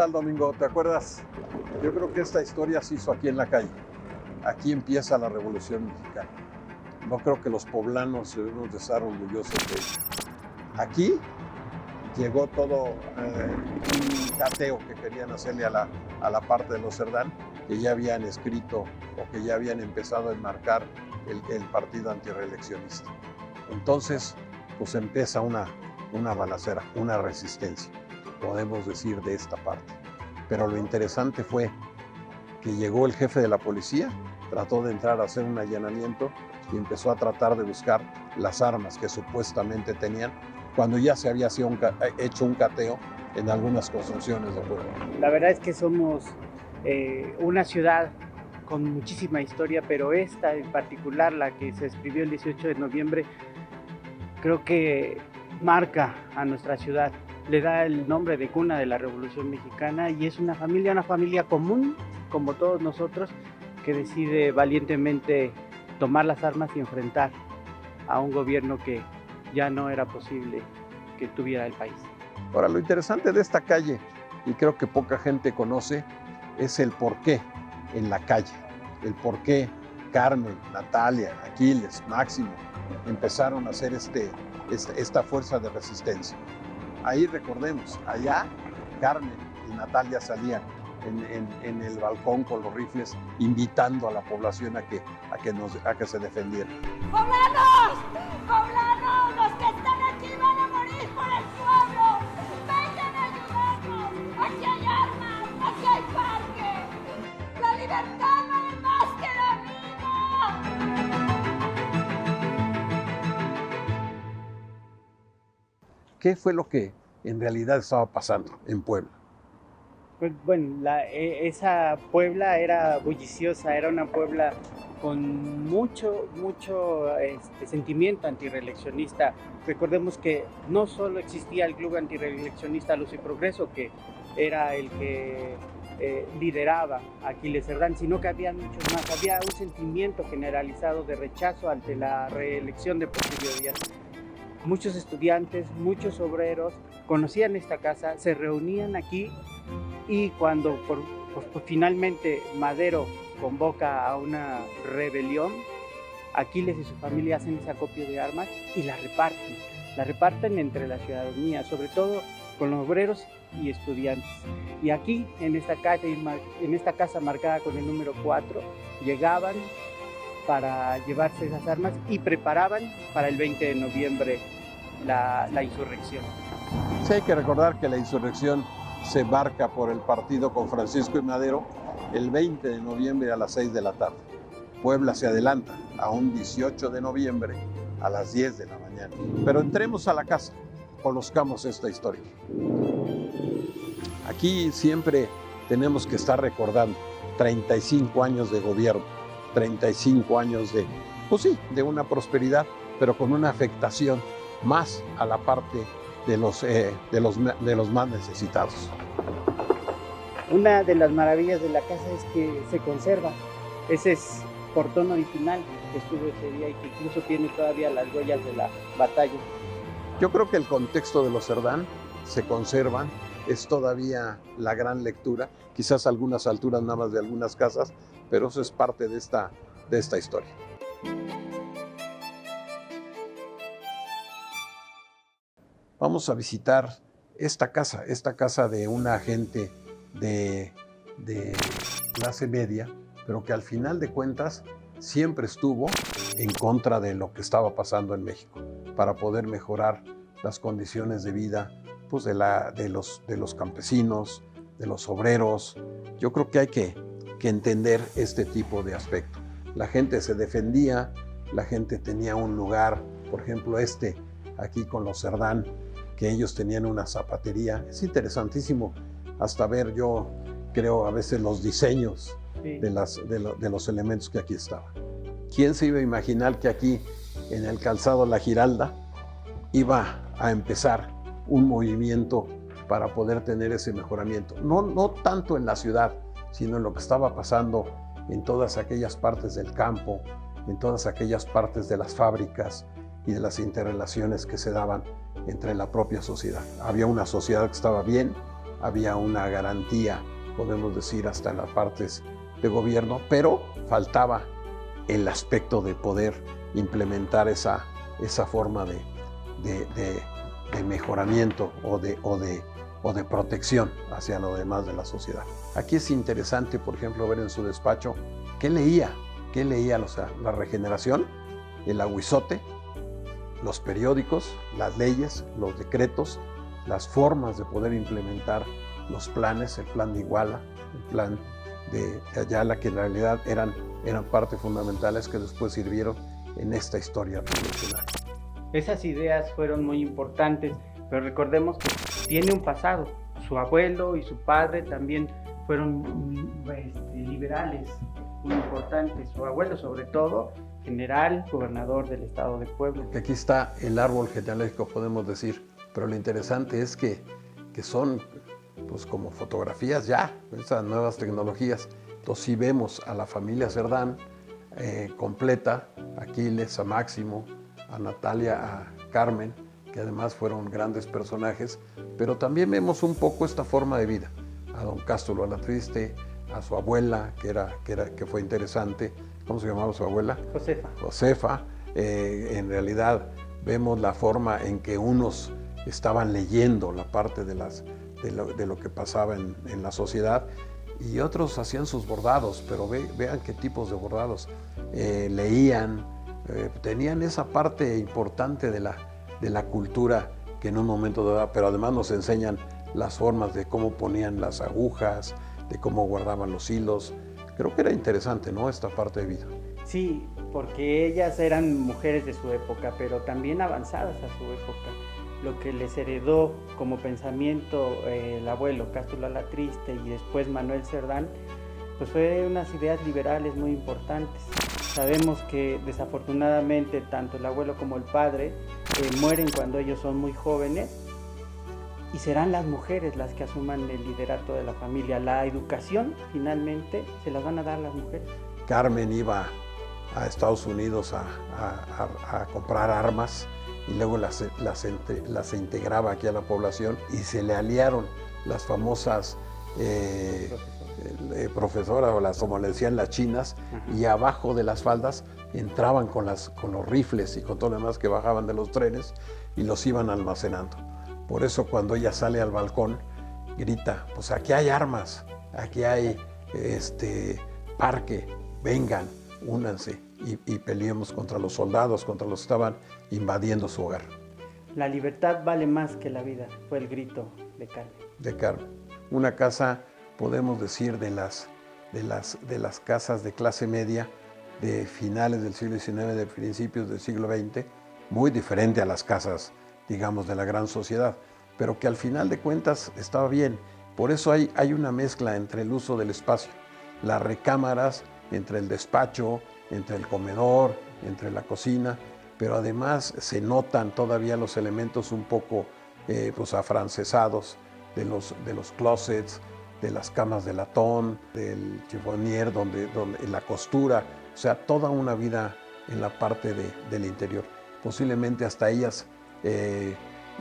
tal, Domingo? ¿Te acuerdas? Yo creo que esta historia se hizo aquí en la calle. Aquí empieza la Revolución Mexicana. No creo que los poblanos debemos de estar orgullosos de ello. Aquí llegó todo un cateo que querían hacerle a la parte de los Cerdán, que ya habían escrito o que ya habían empezado a enmarcar el partido antirreeleccionista. Entonces, pues empieza una balacera, una resistencia, podemos decir, de esta parte. Pero lo interesante fue que llegó el jefe de la policía, trató de entrar a hacer un allanamiento y empezó a tratar de buscar las armas que supuestamente tenían, cuando ya se había hecho un cateo en algunas construcciones de Puebla. La verdad es que somos una ciudad con muchísima historia, pero esta en particular, la que se escribió el 18 de noviembre, creo que marca a nuestra ciudad, le da el nombre de cuna de la Revolución Mexicana y es una familia común, como todos nosotros, que decide valientemente tomar las armas y enfrentar a un gobierno que ya no era posible que tuviera el país. Ahora, lo interesante de esta calle, y creo que poca gente conoce, es el porqué en la calle, el porqué Carmen, Natalia, Aquiles, Máximo empezaron a hacer esta fuerza de resistencia. Ahí recordemos, allá Carmen y Natalia salían en el balcón con los rifles, invitando a la población a que se defendiera. ¡Poblanos! ¡Poblanos! ¡Los que están aquí van a morir por el pueblo! ¡Vengan a ayudarnos! ¡Aquí hay armas! ¡Aquí hay parque! ¡La libertad vale más que la vida! ¿Qué fue lo que en realidad estaba pasando en Puebla? Pues bueno, esa Puebla era bulliciosa, era una Puebla con mucho sentimiento antirreeleccionista. Recordemos que no solo existía el club antirreeleccionista Luz y Progreso, que era el que lideraba a Aquiles Cerdán, sino que había muchos más. Había un sentimiento generalizado de rechazo ante la reelección de Porfirio Díaz. Muchos estudiantes, muchos obreros conocían esta casa, se reunían aquí, y cuando finalmente Madero convoca a una rebelión, Aquiles y su familia hacen ese acopio de armas y la reparten entre la ciudadanía, sobre todo con los obreros y estudiantes. Y aquí, en esta casa marcada con el número 4, llegaban para llevarse esas armas y preparaban para el 20 de noviembre la insurrección. Sí, hay que recordar que la insurrección se marca por el partido con Francisco y Madero el 20 de noviembre a las 6 de la tarde. Puebla se adelanta a un 18 de noviembre a las 10 de la mañana. Pero entremos a la casa, conozcamos esta historia. Aquí siempre tenemos que estar recordando 35 años de gobierno, 35 años de una prosperidad, pero con una afectación más a la parte de los más necesitados. Una de las maravillas de la casa es que se conserva. Ese es portón original que estuvo ese día y que incluso tiene todavía las huellas de la batalla. Yo creo que el contexto de los Cerdán se conservan, es todavía la gran lectura, quizás a algunas alturas nada más de algunas casas, pero eso es parte de esta historia. Vamos a visitar esta casa de una agente de clase media, pero que al final de cuentas siempre estuvo en contra de lo que estaba pasando en México, para poder mejorar las condiciones de vida pues, de los campesinos, de los obreros. Yo creo que hay que entender este tipo de aspecto. La gente se defendía, la gente tenía un lugar, por ejemplo aquí con los Cerdán, que ellos tenían una zapatería. Es interesantísimo hasta ver, yo creo, a veces los diseños de los elementos que aquí estaban. ¿Quién se iba a imaginar que aquí, en el calzado La Giralda, iba a empezar un movimiento para poder tener ese mejoramiento? No tanto en la ciudad, sino en lo que estaba pasando en todas aquellas partes del campo, en todas aquellas partes de las fábricas y de las interrelaciones que se daban entre la propia sociedad. Había una sociedad que estaba bien había una garantía, podemos decir, hasta en las partes de gobierno, pero faltaba el aspecto de poder implementar esa forma de mejoramiento o de protección hacia lo demás de la sociedad. Aquí es interesante, por ejemplo, ver en su despacho qué leía, la Regeneración, el Aguizote, los periódicos, las leyes, los decretos, las formas de poder implementar los planes, el plan de Iguala, el plan de Ayala, que en realidad eran partes fundamentales que después sirvieron en esta historia revolucionaria. Esas ideas fueron muy importantes, pero recordemos que tiene un pasado. Su abuelo y su padre también fueron liberales, muy importantes. Su abuelo, sobre todo, general, gobernador del estado de Puebla. Aquí está el árbol genealógico, podemos decir, pero lo interesante es que son pues como fotografías ya, esas nuevas tecnologías. Entonces sí vemos a la familia Cerdán completa, a Aquiles, a Máximo, a Natalia, a Carmen, que además fueron grandes personajes, pero también vemos un poco esta forma de vida, a don Cástulo Alatriste, a su abuela, que fue interesante. ¿Cómo se llamaba su abuela? Josefa. En realidad vemos la forma en que unos estaban leyendo la parte de lo que pasaba en la sociedad, y otros hacían sus bordados, pero vean qué tipos de bordados. Leían, tenían esa parte importante de la cultura que en un momento dado, pero además nos enseñan las formas de cómo ponían las agujas, de cómo guardaban los hilos. Creo que era interesante, ¿no?, esta parte de vida. Sí, porque ellas eran mujeres de su época, pero también avanzadas a su época. Lo que les heredó como pensamiento el abuelo Cástulo Alatriste y después Manuel Cerdán, pues fue unas ideas liberales muy importantes. Sabemos que desafortunadamente tanto el abuelo como el padre mueren cuando ellos son muy jóvenes, y serán las mujeres las que asuman el liderato de la familia. La educación finalmente se las van a dar las mujeres. Carmen iba a Estados Unidos a comprar armas y luego las integraba aquí a la población, y se le aliaron las famosas profesoras, o como le decían, las chinas. Uh-huh. Y abajo de las faldas entraban con los rifles y con todo lo demás que bajaban de los trenes y los iban almacenando. Por eso cuando ella sale al balcón grita, pues aquí hay armas, aquí hay parque, vengan, únanse y peleemos contra los soldados, contra los que estaban invadiendo su hogar. La libertad vale más que la vida, fue el grito de Carmen. De Carmen. Una casa, podemos decir, de las casas de clase media de finales del siglo XIX, de principios del siglo XX, muy diferente a las casas, digamos, de la gran sociedad, pero que al final de cuentas estaba bien. Por eso hay una mezcla entre el uso del espacio, las recámaras, entre el despacho, entre el comedor, entre la cocina, pero además se notan todavía los elementos un poco pues afrancesados de los closets, de las camas de latón, del chiffonier, donde la costura, o sea, toda una vida en la parte del interior. Posiblemente hasta ellas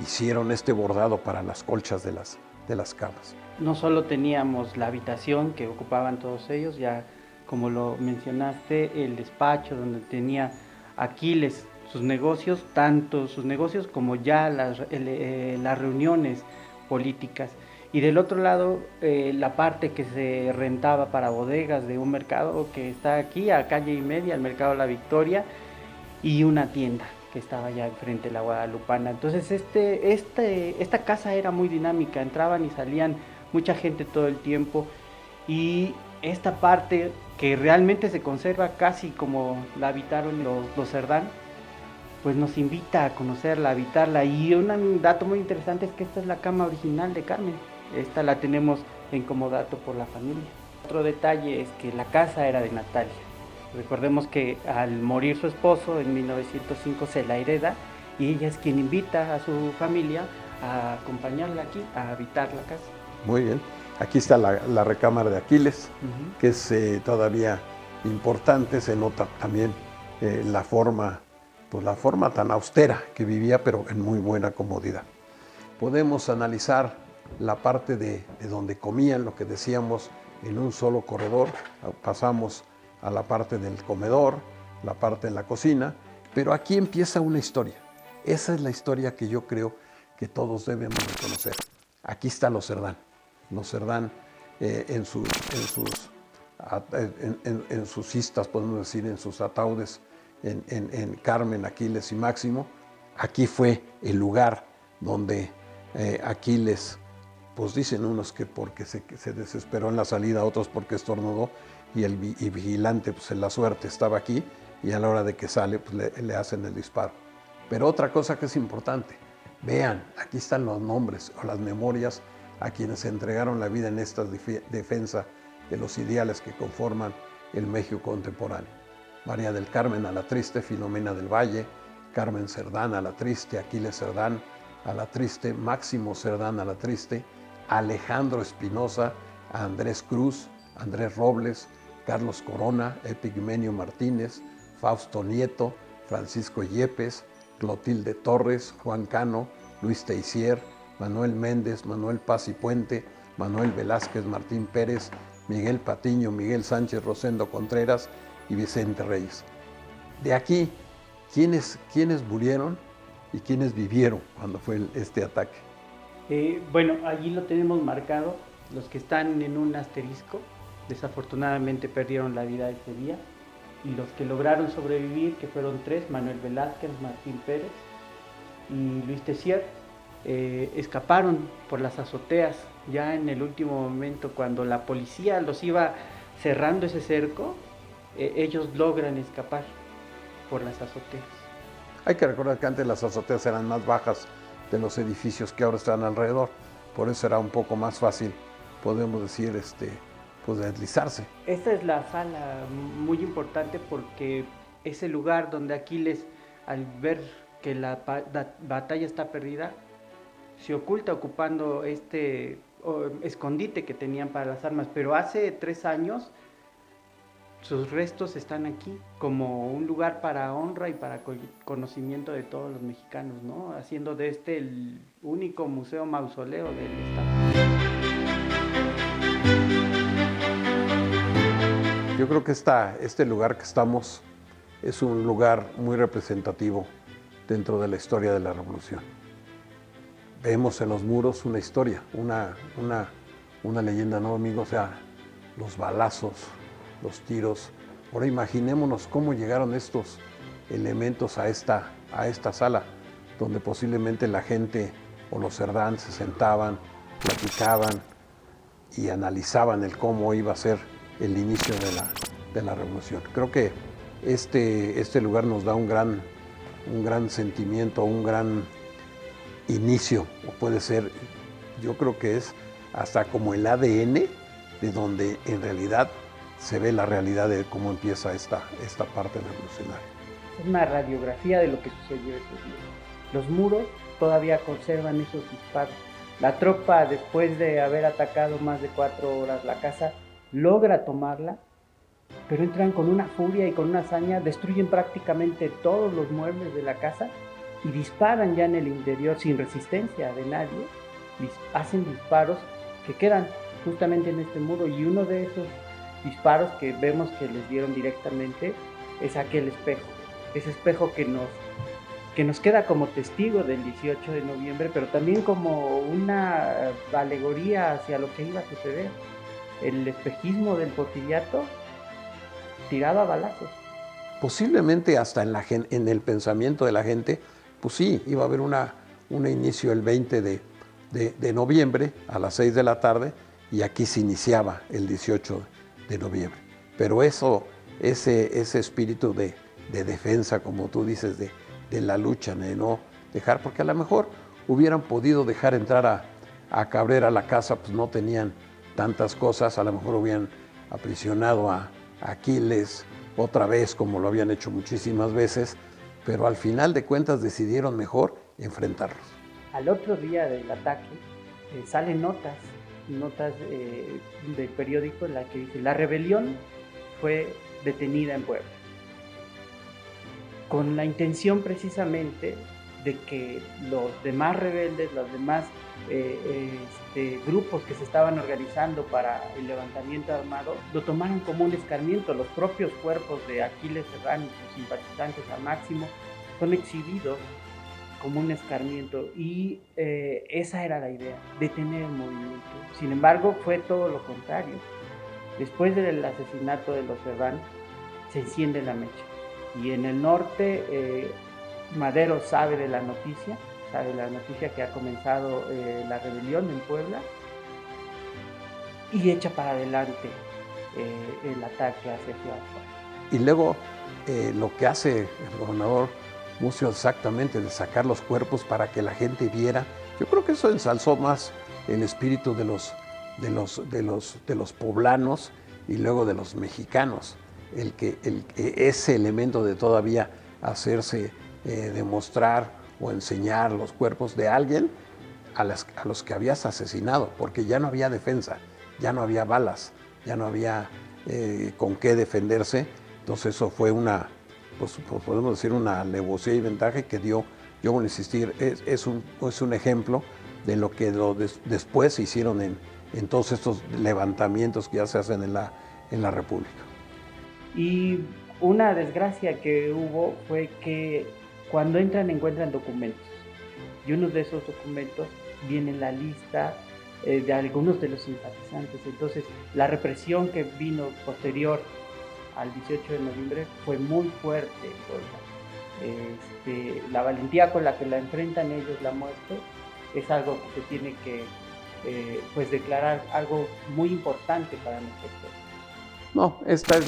hicieron este bordado para las colchas de las camas. No solo teníamos la habitación que ocupaban todos ellos, ya como lo mencionaste, el despacho donde tenía Aquiles sus negocios, tanto sus negocios como ya las reuniones políticas. Y del otro lado, la parte que se rentaba para bodegas de un mercado que está aquí a calle y media, el Mercado de la Victoria, y una tienda que estaba ya enfrente de la Guadalupana. Entonces esta casa era muy dinámica, entraban y salían mucha gente todo el tiempo, y esta parte que realmente se conserva casi como la habitaron los Cerdán, pues nos invita a conocerla, a habitarla. Y un dato muy interesante es que esta es la cama original de Carmen. Esta la tenemos en comodato por la familia. Otro detalle es que la casa era de Natalia. Recordemos que al morir su esposo en 1905 se la hereda, y ella es quien invita a su familia a acompañarla aquí, a habitar la casa. Muy bien. Aquí está la recámara de Aquiles, uh-huh, que es todavía importante. Se nota también la forma tan austera que vivía, pero en muy buena comodidad. Podemos analizar la parte de donde comían, lo que decíamos, en un solo corredor. Pasamos a la parte del comedor, la parte de la cocina, pero aquí empieza una historia. Esa es la historia que yo creo que todos debemos de conocer. Aquí está los Cerdán. Los Cerdán en sus cistas, podemos decir, en sus ataúdes, en Carmen, Aquiles y Máximo. Aquí fue el lugar donde Aquiles, pues dicen unos que porque se desesperó en la salida, otros porque estornudó, y el vigilante, pues en la suerte estaba aquí, y a la hora de que sale, pues le hacen el disparo. Pero otra cosa que es importante, vean, aquí están los nombres o las memorias a quienes entregaron la vida en esta defensa de los ideales que conforman el México contemporáneo. María del Carmen Alatriste, Filomena del Valle, Carmen Cerdán Alatriste, Aquiles Cerdán Alatriste, Máximo Cerdán Alatriste, Alejandro Espinosa, Andrés Cruz, Andrés Robles, Carlos Corona, Epigmenio Martínez, Fausto Nieto, Francisco Yepes, Clotilde Torres, Juan Cano, Luis Teisier, Manuel Méndez, Manuel Paz y Puente, Manuel Velázquez, Martín Pérez, Miguel Patiño, Miguel Sánchez, Rosendo Contreras y Vicente Reyes. De aquí, ¿quiénes murieron y quiénes vivieron cuando fue este ataque? Bueno, allí lo tenemos marcado. Los que están en un asterisco, desafortunadamente perdieron la vida ese día. Y los que lograron sobrevivir, que fueron 3, Manuel Velázquez, Martín Pérez y Luis Teisier, escaparon por las azoteas. Ya en el último momento, cuando la policía los iba cerrando ese cerco, ellos logran escapar por las azoteas. Hay que recordar que antes las azoteas eran más bajas de los edificios que ahora están alrededor, por eso era un poco más fácil, podemos decir, pues deslizarse. Esta es la sala muy importante porque es el lugar donde Aquiles, al ver que la batalla está perdida, se oculta ocupando este escondite que tenían para las armas, pero hace 3 años sus restos están aquí como un lugar para honra y para conocimiento de todos los mexicanos, ¿no? Haciendo de este el único museo mausoleo del estado. Yo creo que este lugar que estamos es un lugar muy representativo dentro de la historia de la Revolución. Vemos en los muros una historia, una leyenda, ¿no, amigo? O sea, los balazos, los tiros. Ahora imaginémonos cómo llegaron estos elementos a esta sala, donde posiblemente la gente o los Cerdán se sentaban, platicaban y analizaban el cómo iba a ser el inicio de la Revolución. Creo que este lugar nos da un gran sentimiento, un gran inicio, o puede ser, yo creo que es hasta como el ADN de donde en realidad se ve la realidad de cómo empieza esta parte revolucionaria. Es una radiografía de lo que sucedió ese día. Los muros todavía conservan esos disparos. La tropa, después de haber atacado más de 4 horas la casa, logra tomarla, pero entran con una furia y con una hazaña, destruyen prácticamente todos los muebles de la casa y disparan ya en el interior sin resistencia de nadie. Hacen disparos que quedan justamente en este muro, y uno de esos disparos que vemos que les dieron directamente es aquel espejo, ese espejo que nos queda como testigo del 18 de noviembre, pero también como una alegoría hacia lo que iba a suceder. El espejismo del Porfiriato tiraba balazos. Posiblemente hasta en el pensamiento de la gente, pues sí, iba a haber un inicio el 20 de noviembre a las 6 de la tarde, y aquí se iniciaba el 18 de noviembre. Pero ese espíritu de defensa, como tú dices, de la lucha, de no dejar, porque a lo mejor hubieran podido dejar entrar a Cabrera a la casa, pues no tenían tantas cosas, a lo mejor hubieran aprisionado a Aquiles otra vez, como lo habían hecho muchísimas veces, pero al final de cuentas decidieron mejor enfrentarlos. Al otro día del ataque salen notas del periódico en la que dice: la rebelión fue detenida en Puebla, con la intención precisamente de que los demás rebeldes, los demás grupos que se estaban organizando para el levantamiento armado, lo tomaron como un escarmiento. Los propios cuerpos de Aquiles Serrano y sus simpatizantes a Máximo son exhibidos como un escarmiento, y esa era la idea, detener el movimiento. Sin embargo, fue todo lo contrario. Después del asesinato de los Serrano, se enciende la mecha, y en el norte Madero sabe de la noticia que ha comenzado la rebelión en Puebla, y echa para adelante el ataque hacia Ciudad Juárez. Y luego lo que hace el gobernador Murcia exactamente, de sacar los cuerpos para que la gente viera, yo creo que eso ensalzó más el espíritu de los poblanos y luego de los mexicanos, ese elemento de todavía hacerse demostrar o enseñar los cuerpos de alguien a los que habías asesinado, porque ya no había defensa, ya no había balas, ya no había con qué defenderse. Entonces eso fue pues podemos decir una alevosía y ventaja que dio, yo voy a insistir, es un ejemplo de lo que después se hicieron en todos estos levantamientos que ya se hacen en la República. Y una desgracia que hubo fue que cuando encuentran documentos, y uno de esos documentos viene en la lista de algunos de los simpatizantes. Entonces la represión que vino posterior al 18 de noviembre fue muy fuerte en Puebla. La valentía con la que la enfrentan ellos la muerte es algo que se tiene que pues declarar algo muy importante para nosotros. No, este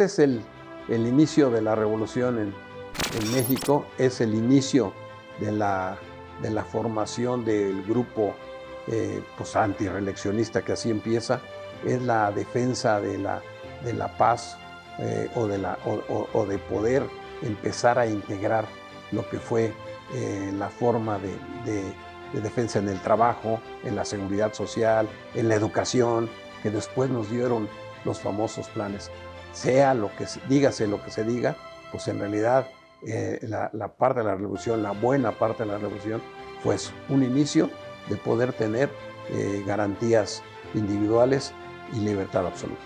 es el inicio de la revolución en México, es el inicio de la formación del grupo pues antirreeleccionista, que así empieza, es la defensa de la paz o de poder empezar a integrar lo que fue la forma de defensa en el trabajo, en la seguridad social, en la educación, que después nos dieron los famosos planes. Dígase lo que se diga, pues en realidad la parte de la revolución, la buena parte de la revolución, fue eso, un inicio de poder tener garantías individuales y libertad absoluta.